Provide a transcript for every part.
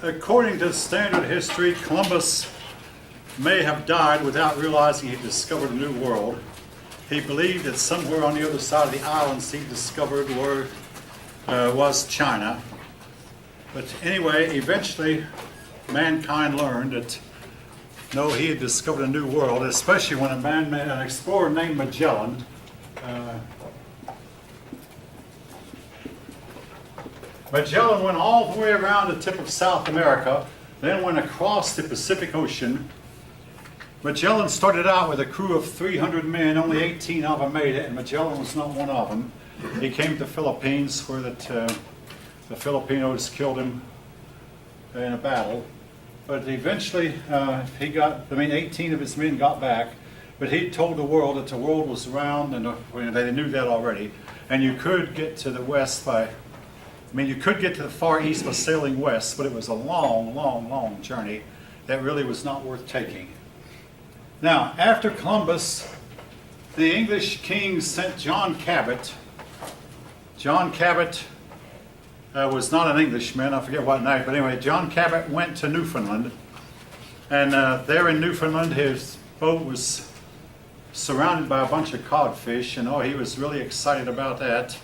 According to standard history, Columbus may have died without realizing he discovered a new world. He believed that somewhere on the other side of the islands he discovered was China. But anyway, eventually mankind learned that no, he had discovered a new world, especially when an explorer named Magellan Magellan went all the way around the tip of South America, then went across the Pacific Ocean. Magellan started out with a crew of 300 men, only 18 of them made it, and Magellan was not one of them. He came to the Philippines where the Filipinos killed him in a battle. But eventually 18 of his men got back, but he told the world that the world was round, and they knew that already. And you could get to the west you could get to the far east by sailing west, but it was a long, long, long journey that really was not worth taking. Now, after Columbus, the English kings sent John Cabot. John Cabot was not an Englishman, I forget what night, but anyway, John Cabot went to Newfoundland. And there in Newfoundland, his boat was surrounded by a bunch of codfish, and he was really excited about that.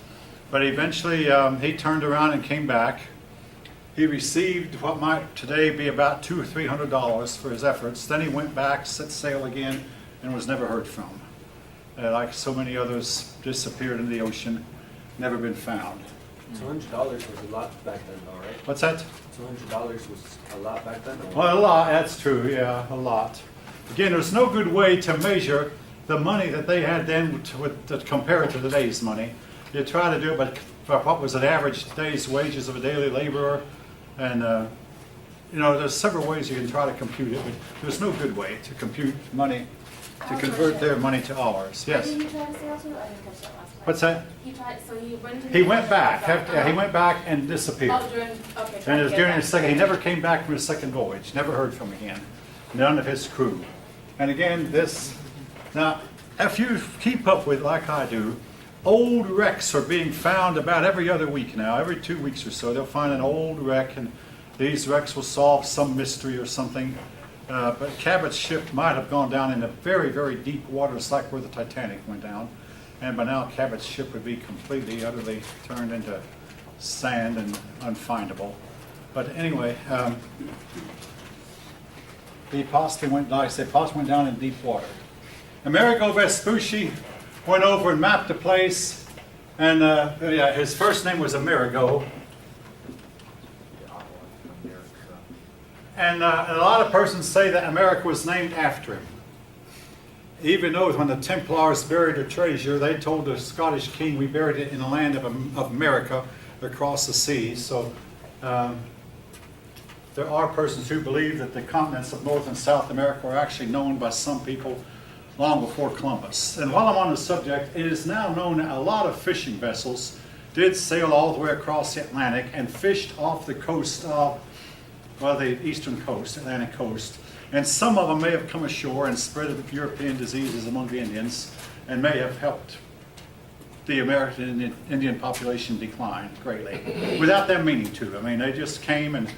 But eventually he turned around and came back. He received what might today be about $200 or $300 for his efforts. Then he went back, set sail again, and was never heard from. Like so many others, disappeared in the ocean, never been found. $200 was a lot back then, though, right? What's that? $200 was a lot back then? Well, a lot, that's true, yeah, a lot. Again, there's no good way to measure the money that they had then to compare it to today's money. You try to do it, but what was an average day's wages of a daily laborer? And, there's several ways you can try to compute it, but there's no good way to compute money, to convert their money to ours. Yes? Did he try to sail too? I didn't catch that last part. What's that? He went back. He went back and disappeared. Okay. And it was during his second, he never came back from his second voyage, never heard from him again. None of his crew. And again, now, if you keep up with, like I do, old wrecks are being found about every other week now. Every 2 weeks or so, they'll find an old wreck, and these wrecks will solve some mystery or something. But Cabot's ship might have gone down into very, very deep waters, like where the Titanic went down. And by now, Cabot's ship would be completely, utterly turned into sand and unfindable. But anyway, he possibly went down in deep water. Amerigo Vespucci went over and mapped the place, and his first name was Amerigo. And a lot of persons say that America was named after him. Even though when the Templars buried their treasure, they told the Scottish king, we buried it in the land of America across the seas. So there are persons who believe that the continents of North and South America are actually known by some people long before Columbus. And while I'm on the subject, it is now known that a lot of fishing vessels did sail all the way across the Atlantic and fished off the coast of, the eastern coast, Atlantic coast. And some of them may have come ashore and spread European diseases among the Indians and may have helped the American Indian population decline greatly, without them meaning to. They just came and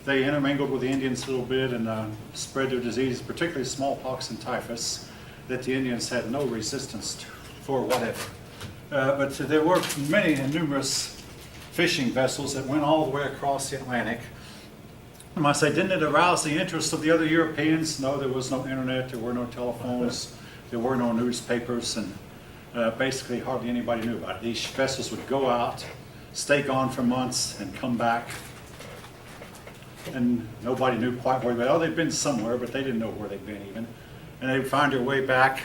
they intermingled with the Indians a little bit and spread their diseases, particularly smallpox and typhus, that the Indians had no resistance for whatever. But there were many and numerous fishing vessels that went all the way across the Atlantic. I must say, didn't it arouse the interest of the other Europeans? No, there was no internet, there were no telephones, there were no newspapers, and basically hardly anybody knew about it. These vessels would go out, stay gone for months, and come back. And nobody knew quite where they were. They'd been somewhere, but they didn't know where they'd been even. And they'd find their way back.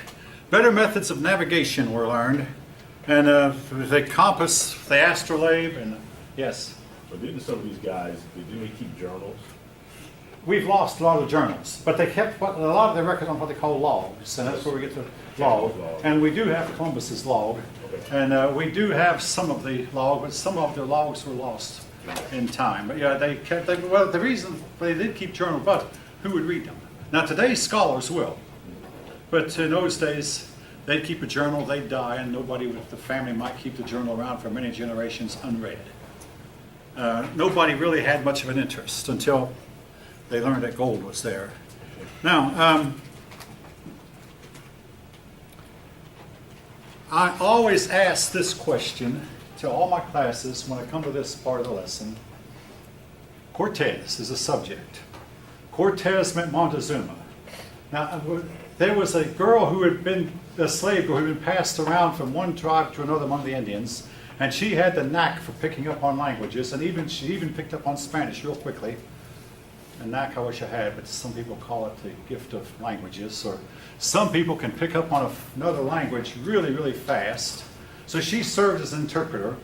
Better methods of navigation were learned. And the compass, the astrolabe, and yes? But didn't some of these guys, didn't they keep journals? We've lost a lot of journals, but they kept a lot of their records on what they call logs, and that's where we get the log. And we do have Columbus's log, and we do have some of the log, but some of their logs were lost in time. But yeah, the reason they did keep journals, but who would read them? Now today's scholars will, but in those days they'd keep a journal, they'd die, and nobody with the family might keep the journal around for many generations unread. nobody really had much of an interest until they learned that gold was there. Now, I always ask this question to all my classes when I come to this part of the lesson. Cortez is a subject. Cortez meant Montezuma. Now, there was a girl who had been, a slave girl who had been passed around from one tribe to another among the Indians, and she had the knack for picking up on languages, and she even picked up on Spanish real quickly. A knack I wish I had, but some people call it the gift of languages, or some people can pick up on another language really, really fast. So she served as an interpreter.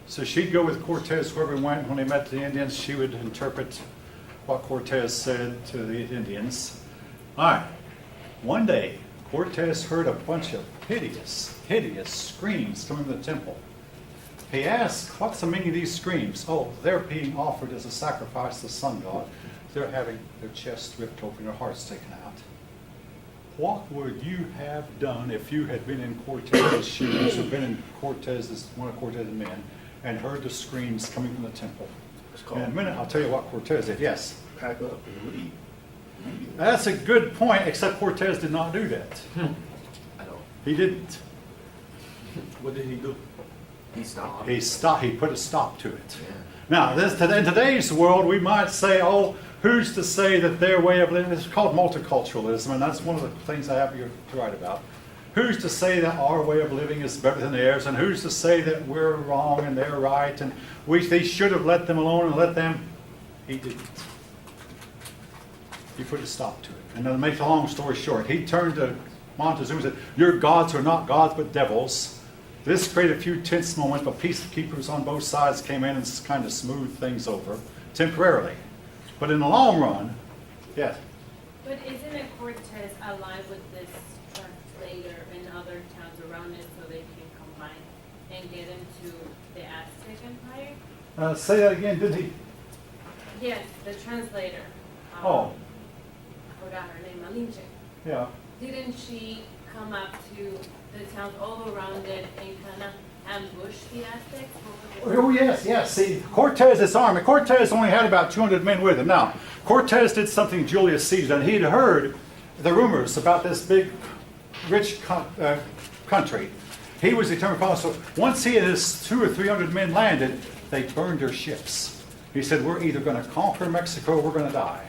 So she'd go with Cortez wherever he went. When he met the Indians, she would interpret what Cortez said to the Indians. All right. One day, Cortez heard a bunch of hideous, hideous screams coming from the temple. He asked, what's the meaning of these screams? Oh, they're being offered as a sacrifice to the sun god. They're having their chests ripped open, their hearts taken out. What would you have done if you had been in Cortez's shoes, or been in one of Cortez's men, and heard the screams coming from the temple? In a minute, I'll tell you what Cortez did. Yes? Pack up and leave. That's a good point, except Cortez did not do that. I know. He didn't. What did he do? He stopped. He put a stop to it. Yeah. Now, in today's world, we might say, oh, who's to say that their way of living, it's called multiculturalism, and that's one of the things I have here to write about. Who's to say that our way of living is better than theirs, and who's to say that we're wrong and they're right, and they should have let them alone and let them? He didn't. He put a stop to it. And to make the long story short, he turned to Montezuma and said, your gods are not gods but devils. This created a few tense moments, but peacekeepers on both sides came in and kind of smoothed things over temporarily. But in the long run, yes. But isn't it Cortez aligned with this translator and other towns around it so they can combine and get into the Aztec Empire? Say that again, did he? Yes, the translator. Oh. I forgot her name, Malinche. Yeah. Didn't she come up to the towns all around it and kind of ambush the Aztecs? Oh, yes. See, Cortez's army, Cortez only had about 200 men with him. Now, Cortez did something Julius Caesar, and he'd heard the rumors about this big, rich country. He was determined. So once he and his 200 or 300 men landed, they burned their ships. He said, we're either going to conquer Mexico or we're going to die.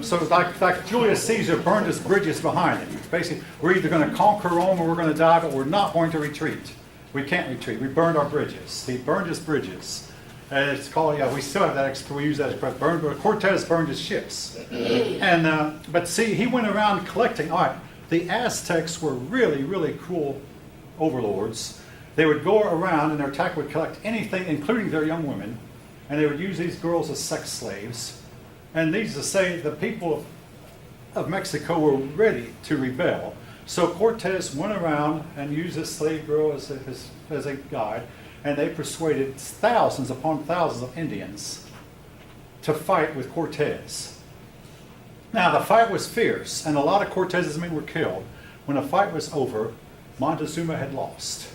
So like Julius Caesar burned his bridges behind him. Basically, we're either going to conquer Rome or we're going to die, but we're not going to retreat. We can't retreat. We burned our bridges. He burned his bridges. And it's called, we still have that, we use that expression, but Cortez burned his ships. And, but see, he went around collecting. All right, the Aztecs were really, really cruel overlords. They would go around and their attack would collect anything, including their young women, and they would use these girls as sex slaves. And needless to say, the people of Mexico were ready to rebel. So Cortez went around and used this slave girl as a guide, and they persuaded thousands upon thousands of Indians to fight with Cortez. Now, the fight was fierce, and a lot of Cortez's men were killed. When the fight was over, Montezuma had lost.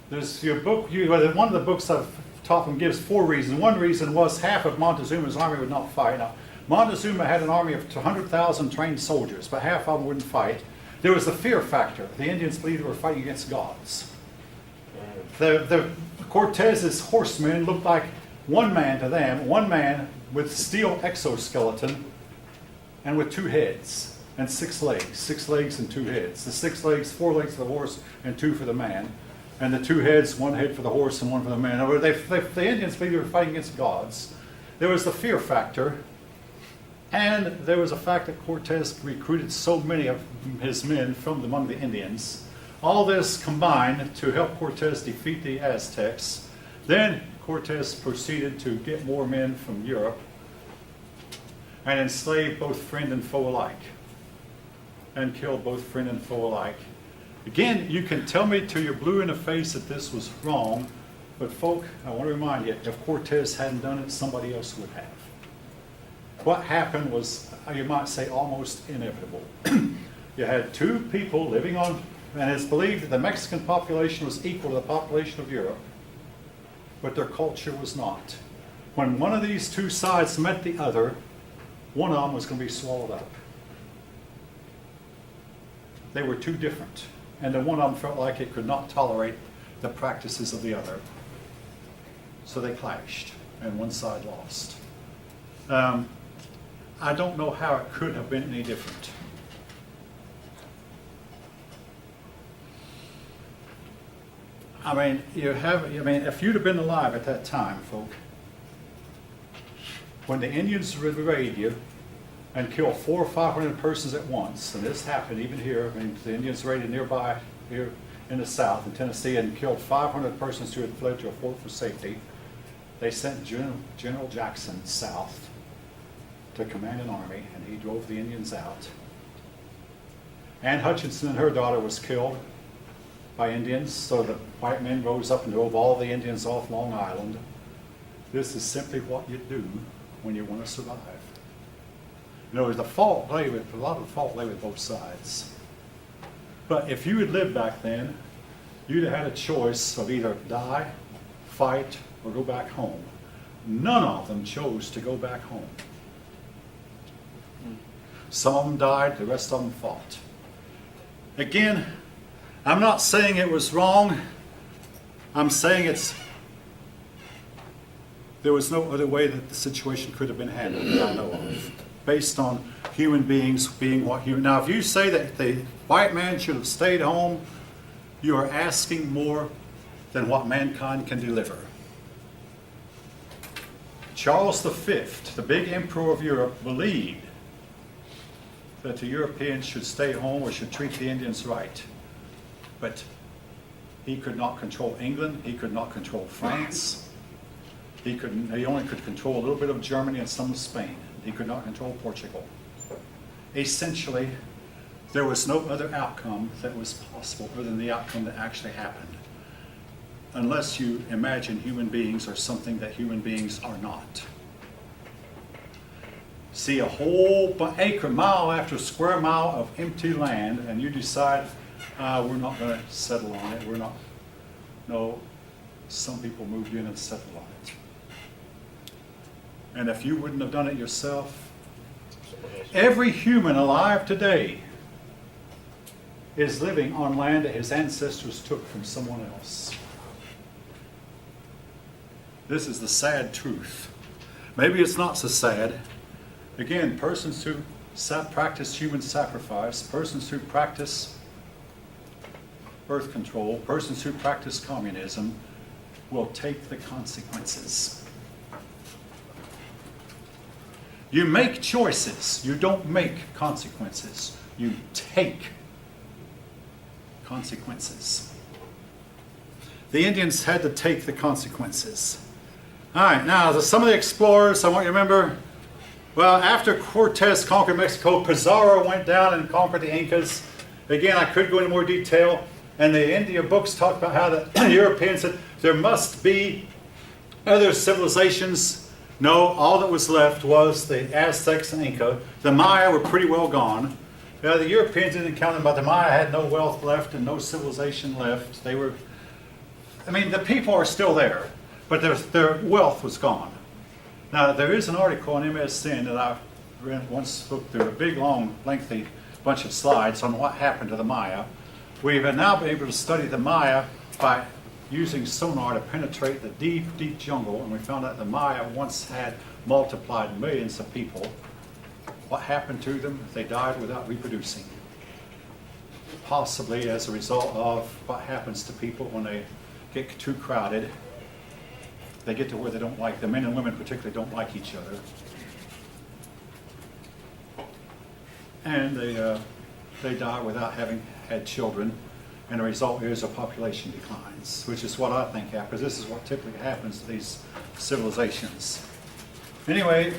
There's your book, one of the books I've taught them gives 4 reasons. One reason was half of Montezuma's army would not fight. Now, Montezuma had an army of 100,000 trained soldiers, but half of them wouldn't fight. There was the fear factor. The Indians believed they were fighting against gods. The Cortez's horsemen looked like one man to them, one man with steel exoskeleton and with 2 heads and 6 legs and 2 heads. The 6 legs, 4 legs for the horse and 2 for the man. And the 2 heads, 1 head for the horse and 1 for the man. The Indians believed they were fighting against gods. There was the fear factor. And there was the fact that Cortez recruited so many of his men from among the Indians. All this combined to help Cortez defeat the Aztecs. Then Cortez proceeded to get more men from Europe and enslave both friend and foe alike. And kill both friend and foe alike. Again, you can tell me till you're blue in the face that this was wrong, but folk, I want to remind you, if Cortez hadn't done it, somebody else would have. What happened was, you might say, almost inevitable. You had 2 people living on, and it's believed that the Mexican population was equal to the population of Europe. but their culture was not. When one of these two sides met the other, one of them was going to be swallowed up. They were too different, and then one of them felt like it could not tolerate the practices of the other. So they clashed, and one side lost. I don't know how it could have been any different. I mean, if you'd have been alive at that time, folk, when the Indians would raid you and kill 400 or 500 persons at once, and this happened even here. I mean, the Indians raided nearby here in the south, in Tennessee, and killed 500 persons who had fled to a fort for safety. They sent General Jackson south to command an army, and he drove the Indians out. Anne Hutchinson and her daughter was killed by Indians, so the white men rose up and drove all the Indians off Long Island. This is simply what you do when you want to survive. You know, a lot of the fault lay with both sides. But if you had lived back then, you'd have had a choice of either die, fight, or go back home. None of them chose to go back home. Some of them died, the rest of them fought. Again, I'm not saying it was wrong. I'm saying there was no other way that the situation could have been handled that I know of, based on human beings being what human. Now, if you say that the white man should have stayed home, you are asking more than what mankind can deliver. Charles V, the big emperor of Europe, believed that the Europeans should stay home or should treat the Indians right. But he could not control England, he could not control France, he only could control a little bit of Germany and some of Spain. He could not control Portugal. Essentially, there was no other outcome that was possible other than the outcome that actually happened. Unless you imagine human beings are something that human beings are not. See a whole acre, mile after square mile of empty land, and you decide, we're not going to settle on it. No, some people moved in and settled on it. And if you wouldn't have done it yourself, every human alive today is living on land that his ancestors took from someone else. This is the sad truth. Maybe it's not so sad. Again, persons who practice human sacrifice, persons who practice birth control, persons who practice communism will take the consequences. You make choices. You don't make consequences. You take consequences. The Indians had to take the consequences. All right, now some of the explorers, I want you to remember, well, after Cortez conquered Mexico, Pizarro went down and conquered the Incas. Again, I could go into more detail, and the India books talk about how the Europeans said there must be other civilizations. No, all that was left was the Aztecs and Inca. The Maya were pretty well gone. The Europeans didn't count them, but the Maya had no wealth left and no civilization left. The people are still there, but their wealth was gone. Now, there is an article on MSN that I once looked through, a big, long, lengthy bunch of slides on what happened to the Maya. We've now been able to study the Maya by using sonar to penetrate the deep, deep jungle, and we found out the Maya once had multiplied millions of people. What happened to them? They died without reproducing. Possibly as a result of what happens to people when they get too crowded. They get to where they don't like, the men and women particularly don't like each other. And they die without having had children. And the result is a population declines, which is what I think happens. This is what typically happens to these civilizations. Anyway,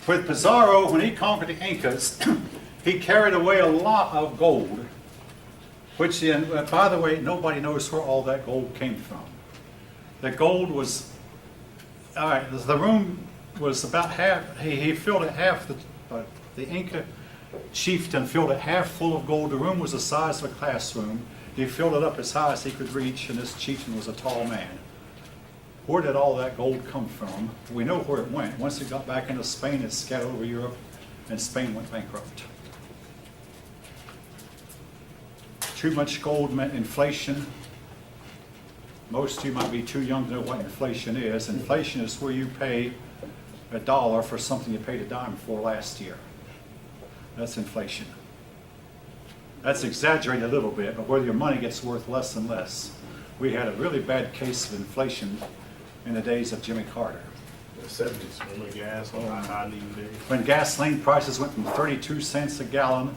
with Pizarro, when he conquered the Incas, he carried away a lot of gold, which, by the way, nobody knows where all that gold came from. The gold was, all right, the room was about half, he filled it half, the Inca chieftain filled it half full of gold. The room was the size of a classroom. He filled it up as high as he could reach, and this chieftain was a tall man. where did all that gold come from? We know where it went. Once it got back into Spain, it scattered over Europe, and Spain went bankrupt. Too much gold meant inflation. Most of you might be too young to know what inflation is. Inflation is where you pay $1 for something you paid a dime for last year. That's inflation. That's exaggerated a little bit, but where your money gets worth less and less. We had a really bad case of inflation in the days of Jimmy Carter. The 70s, remember gas, high even there. When gasoline prices went from 32 cents a gallon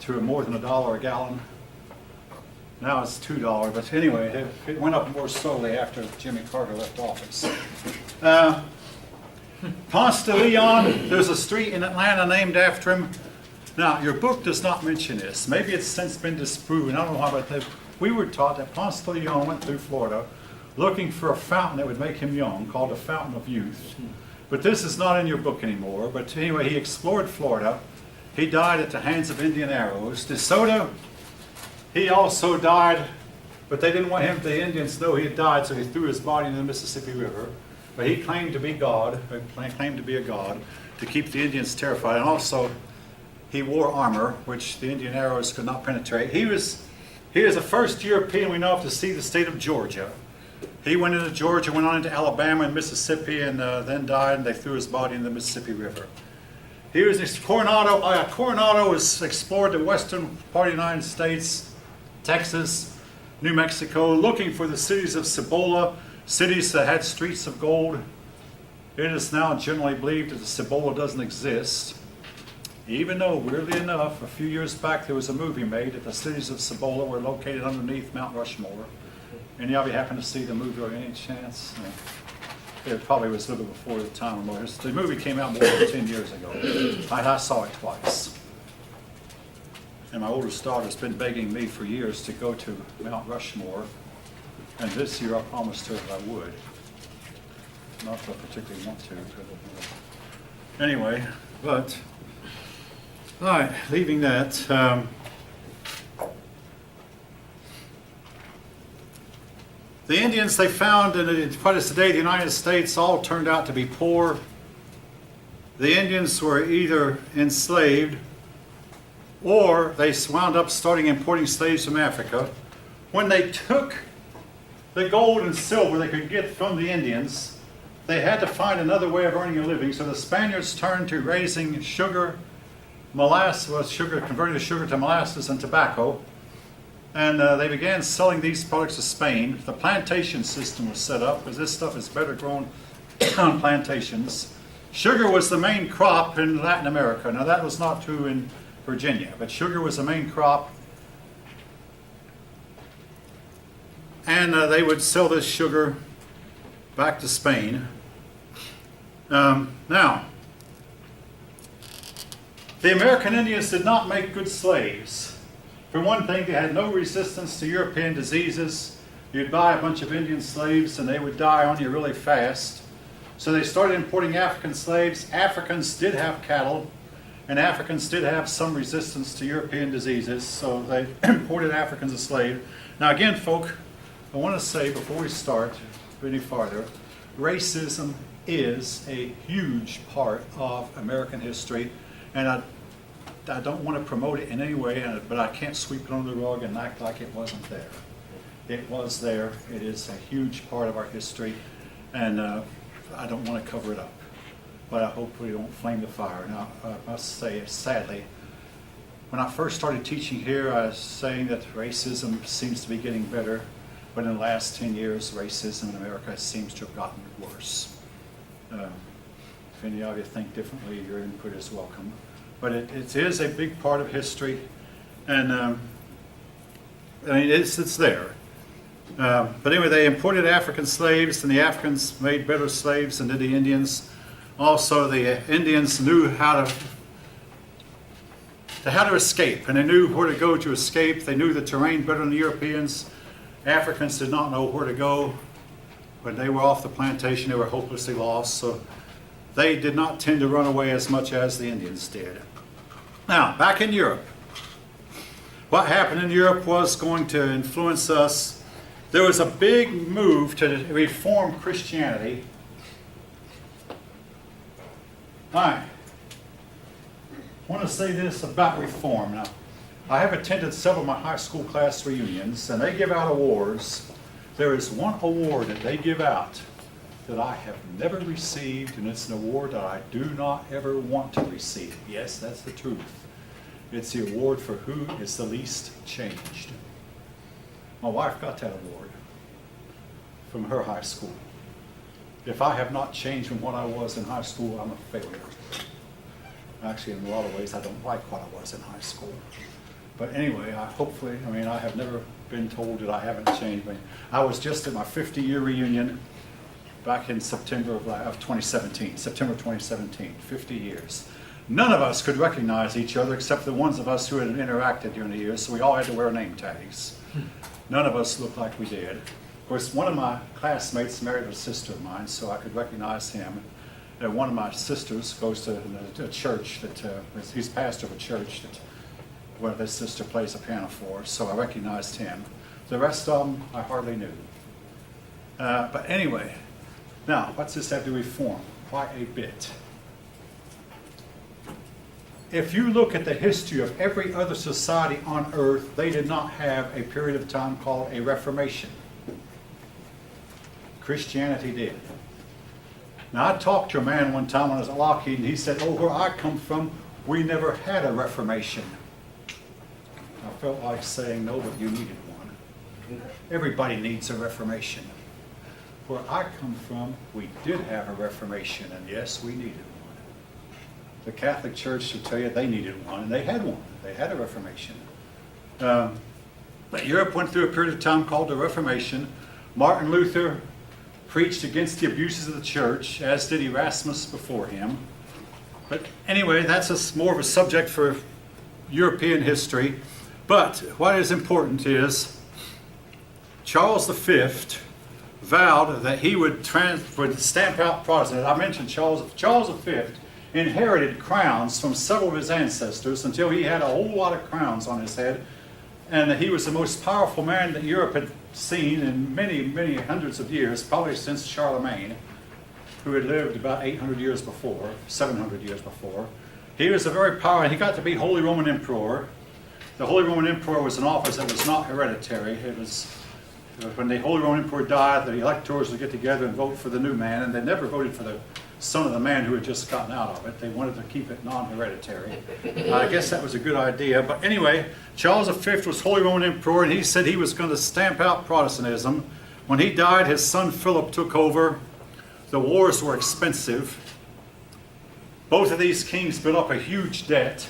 to more than $1 a gallon. Now it's $2, but anyway, it went up more slowly after Jimmy Carter left office. Ponce de Leon, there's a street in Atlanta named after him. Now, your book does not mention this. Maybe it's since been disproven. I don't know why, but we were taught that Ponce de Leon went through Florida looking for a fountain that would make him young, called the Fountain of Youth. But this is not in your book anymore. But anyway, he explored Florida. He died at the hands of Indian arrows. De Soto, he also died, but they didn't want the Indians to know he had died, so he threw his body in the Mississippi River. But he claimed to be God, claimed to be a god, to keep the Indians terrified. And also, he wore armor, which the Indian arrows could not penetrate. He was the first European we know of to see the state of Georgia. He went into Georgia, went on into Alabama and Mississippi, and then died, and they threw his body in the Mississippi River. He was Coronado. Coronado was explored the western part of the United States, Texas, New Mexico, looking for the cities of Cibola, cities that had streets of gold. It is now generally believed that the Cibola doesn't exist, even though, weirdly enough, a few years back there was a movie made that the cities of Cibola were located underneath Mount Rushmore. Any of you happen to see the movie or any chance? No. It probably was a little before the time. The movie came out more than 10 years ago. I saw it twice. And my oldest daughter's been begging me for years to go to Mount Rushmore. And this year I promised her that I would. Not that I particularly want to. But anyway, all right, leaving that. The Indians they found in what is today the United States all turned out to be poor. The Indians were either enslaved or they wound up starting importing slaves from Africa. When they took the gold and silver they could get from the Indians, they had to find another way of earning a living. So the Spaniards turned to raising sugar, converting the sugar to molasses and tobacco. And they began selling these products to Spain. The plantation system was set up because this stuff is better grown on plantations. Sugar was the main crop in Latin America. Now that was not true in Virginia, but sugar was the main crop. And they would sell this sugar back to Spain. Now, the American Indians did not make good slaves. For one thing, they had no resistance to European diseases. You'd buy a bunch of Indian slaves and they would die on you really fast. So they started importing African slaves. Africans did have cattle, and Africans did have some resistance to European diseases, so they imported Africans as slaves. Now again, folk, I want to say before we start any farther, racism is a huge part of American history, and I don't want to promote it in any way, but I can't sweep it under the rug and act like it wasn't there. It was there. It is a huge part of our history, and I don't want to cover it up. But I hope we don't flame the fire. Now, I must say, sadly, when I first started teaching here, I was saying that racism seems to be getting better, but in the last 10 years, racism in America seems to have gotten worse. If any of you think differently, your input is welcome. But it is a big part of history, and I mean, it's there. But anyway, they imported African slaves, and the Africans made better slaves than did the Indians. Also, the Indians knew how to escape, and they knew where to go to escape. They knew the terrain better than the Europeans. Africans did not know where to go. When they were off the plantation, they were hopelessly lost, so they did not tend to run away as much as the Indians did. Now, back in Europe. What happened in Europe was going to influence us there was a big move to reform Christianity. All right. I want to say this about reform. Now, I have attended several of my high school class reunions, and they give out awards. There is one award that they give out that I have never received, and it's an award that I do not ever want to receive. Yes, that's the truth. It's the award for who is the least changed. My wife got that award from her high school. If I have not changed from what I was in high school, I'm a failure. Actually, in a lot of ways, I don't like what I was in high school. But anyway, I have never been told that I haven't changed. I was just at my 50-year reunion back in September of 2017, September 2017, 50 years. None of us could recognize each other except the ones of us who had interacted during the years, so we all had to wear name tags. None of us looked like we did. Of course, one of my classmates married a sister of mine, so I could recognize him. One of my sisters goes to a church he's pastor of a church where this sister plays the piano for, so I recognized him. The rest of them I hardly knew. But anyway, now what's this have to reform? Quite a bit. If you look at the history of every other society on earth, they did not have a period of time called a Reformation. Christianity did. Now, I talked to a man one time when I was at Lockheed, and he said, "Oh, where I come from, we never had a Reformation." I felt like saying, "No, but you needed one. Everybody needs a Reformation." Where I come from, we did have a Reformation, and yes, we needed one. The Catholic Church will tell you they needed one, and they had one. They had a Reformation. But Europe went through a period of time called the Reformation. Martin Luther preached against the abuses of the church, as did Erasmus before him. But anyway, that's more of a subject for European history. But what is important is Charles V vowed that he would stamp out Protestant. I mentioned Charles V inherited crowns from several of his ancestors until he had a whole lot of crowns on his head, and that he was the most powerful man that Europe had seen in many, many hundreds of years, probably since Charlemagne, who had lived about 800 years before, 700 years before. He was a very powerful, he got to be Holy Roman Emperor. The Holy Roman Emperor was an office that was not hereditary. It was, when the Holy Roman Emperor died, the electors would get together and vote for the new man, and they never voted for the son of the man who had just gotten out of it. They wanted to keep it non-hereditary. I guess that was a good idea. But anyway, Charles V was Holy Roman Emperor, and he said he was going to stamp out Protestantism. When he died, his son Philip took over. The wars were expensive. Both of these kings built up a huge debt.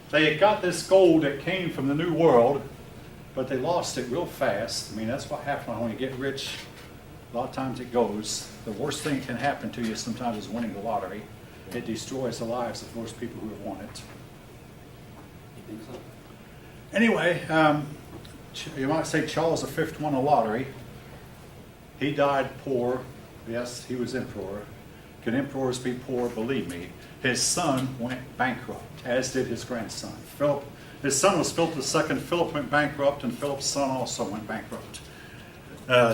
They had got this gold that came from the New World, but they lost it real fast. I mean, that's what happens when you get rich. A lot of times it goes. The worst thing that can happen to you sometimes is winning the lottery. It destroys the lives of those people who have won it. You think so? Anyway, you might say Charles V won a lottery. He died poor. Yes, he was emperor. Can emperors be poor? Believe me. His son went bankrupt, as did his grandson. Philip. His son was Philip II. Philip went bankrupt, and Philip's son also went bankrupt.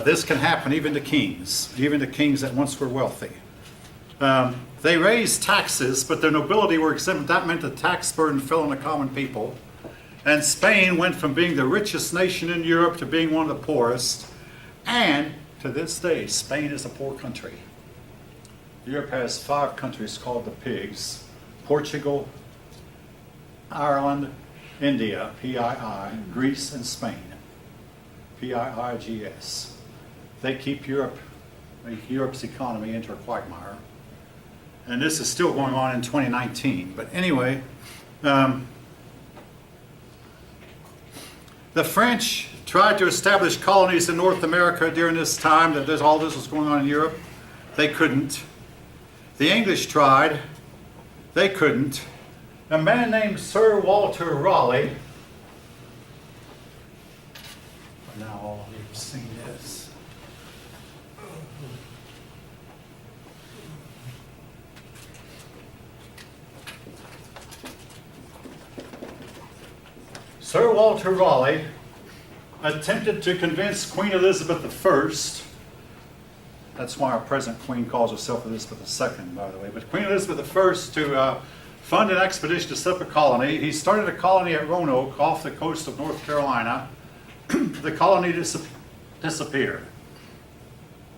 This can happen even to kings that once were wealthy. They raised taxes, but their nobility were exempt. That meant the tax burden fell on the common people. And Spain went from being the richest nation in Europe to being one of the poorest. And to this day, Spain is a poor country. Europe has 5 countries called the Pigs: Portugal, Ireland, India, PII, Greece, and Spain. PIIGS. They keep Europe's economy into a quagmire. And this is still going on in 2019. But anyway, the French tried to establish colonies in North America during this time that all this was going on in Europe. They couldn't. The English tried. They couldn't. A man named Sir Walter Raleigh. Now all of you have seen this. Sir Walter Raleigh attempted to convince Queen Elizabeth I, that's why our present queen calls herself Elizabeth II, by the way, but Queen Elizabeth I to fund an expedition to set up a colony. He started a colony at Roanoke off the coast of North Carolina. The colony disappeared.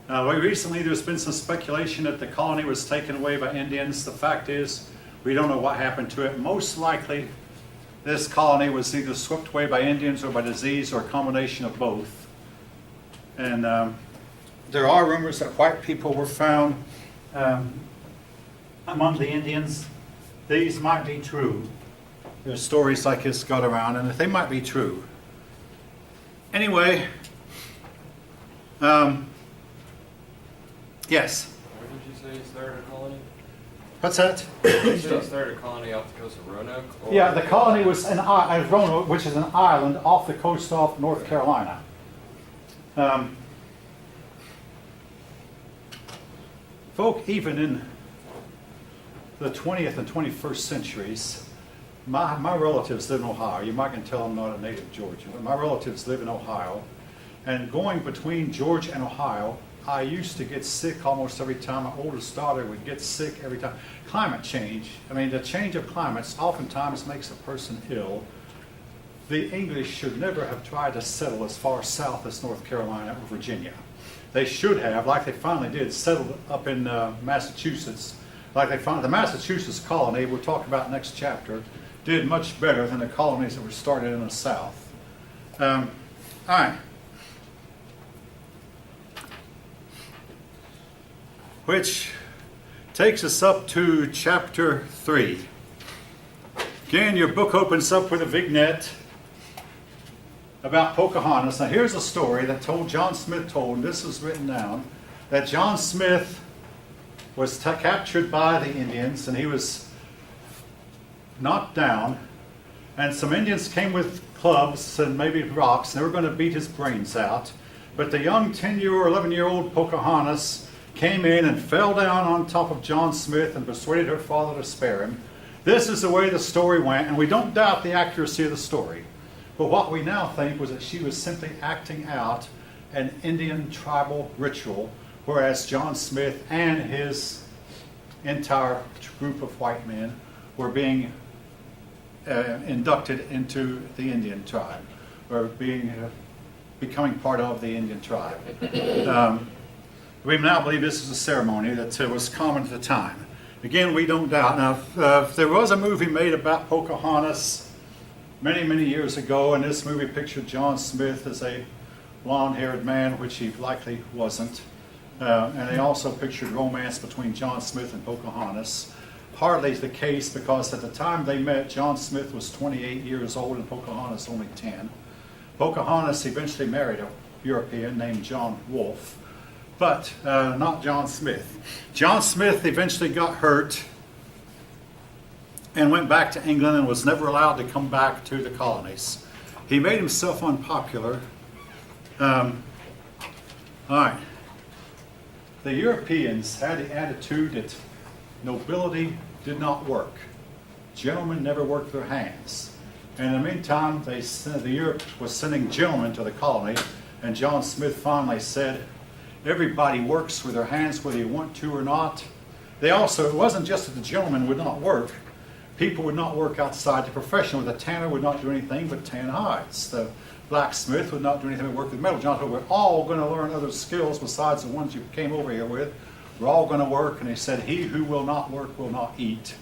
Recently there's been some speculation that the colony was taken away by Indians. The fact is, we don't know what happened to it. Most likely, this colony was either swept away by Indians or by disease or a combination of both. And there are rumors that white people were found among the Indians. These might be true. There's stories like this got around, and they might be true. Anyway, yes. Where did you say you started a colony? What's that? Did you say you started a colony off the coast of Roanoke? Or Yeah, the colony was in Roanoke, which is an island off the coast of North Carolina. Folk, even in the 20th and 21st centuries, my relatives live in Ohio. You might can tell I'm not a native Georgian, but my relatives live in Ohio. And going between Georgia and Ohio, I used to get sick almost every time. My oldest daughter would get sick every time. Climate change, I mean, the change of climates oftentimes makes a person ill. The English should never have tried to settle as far south as North Carolina or Virginia. They should have, like they finally did, settled up in Massachusetts. Like they found the Massachusetts colony, we'll talk about next chapter, did much better than the colonies that were started in the South. All right. Which takes us up to chapter 3. Again, your book opens up with a vignette about Pocahontas. Now here's a story that John Smith told, and this is written down, that John Smith was captured by the Indians, and he was knocked down, and some Indians came with clubs and maybe rocks, and they were going to beat his brains out. But the young 10-year or 11-year-old Pocahontas came in and fell down on top of John Smith and persuaded her father to spare him. This is the way the story went, and we don't doubt the accuracy of the story. But what we now think was that she was simply acting out an Indian tribal ritual, whereas John Smith and his entire group of white men were being inducted into the Indian tribe, or becoming part of the Indian tribe. We now believe this is a ceremony that was common at the time. Again, we don't doubt. Now, there was a movie made about Pocahontas many, many years ago, and this movie pictured John Smith as a blonde-haired man, which he likely wasn't. And they also pictured romance between John Smith and Pocahontas. Hardly the case, because at the time they met, John Smith was 28 years old and Pocahontas only 10. Pocahontas eventually married a European named John Wolfe, but not John Smith. John Smith eventually got hurt and went back to England and was never allowed to come back to the colonies. He made himself unpopular. All right. The Europeans had the attitude that nobility did not work. Gentlemen never worked their hands. And in the meantime, the Europe was sending gentlemen to the colony, and John Smith finally said, everybody works with their hands whether you want to or not. They also, it wasn't just that the gentlemen would not work. People would not work outside the profession. The tanner would not do anything but tan hides. The blacksmith would not do anything but work with metal. John said, we're all going to learn other skills besides the ones you came over here with. We're all going to work. And he said, he who will not work will not eat.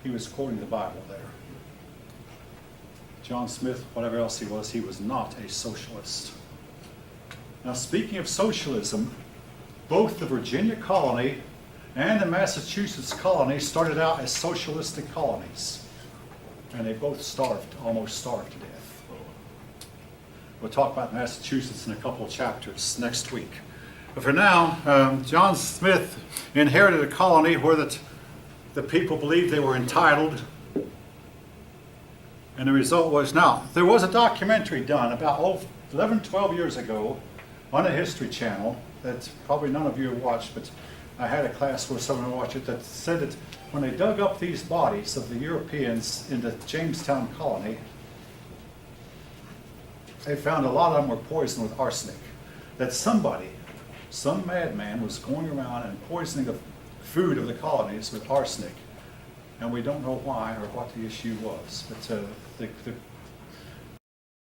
He was quoting the Bible there. John Smith, whatever else he was not a socialist. Now, speaking of socialism, both the Virginia colony and the Massachusetts colony started out as socialistic colonies. And they both almost starved to death. We'll talk about Massachusetts in a couple of chapters next week. But for now, John Smith inherited a colony where the people believed they were entitled. And the result was, now, there was a documentary done about 11, 12 years ago on the History Channel that probably none of you have watched, but I had a class where someone watched it that said that when they dug up these bodies of the Europeans in the Jamestown colony, they found a lot of them were poisoned with arsenic. That somebody, some madman was going around and poisoning the food of the colonies with arsenic. And we don't know why or what the issue was. But the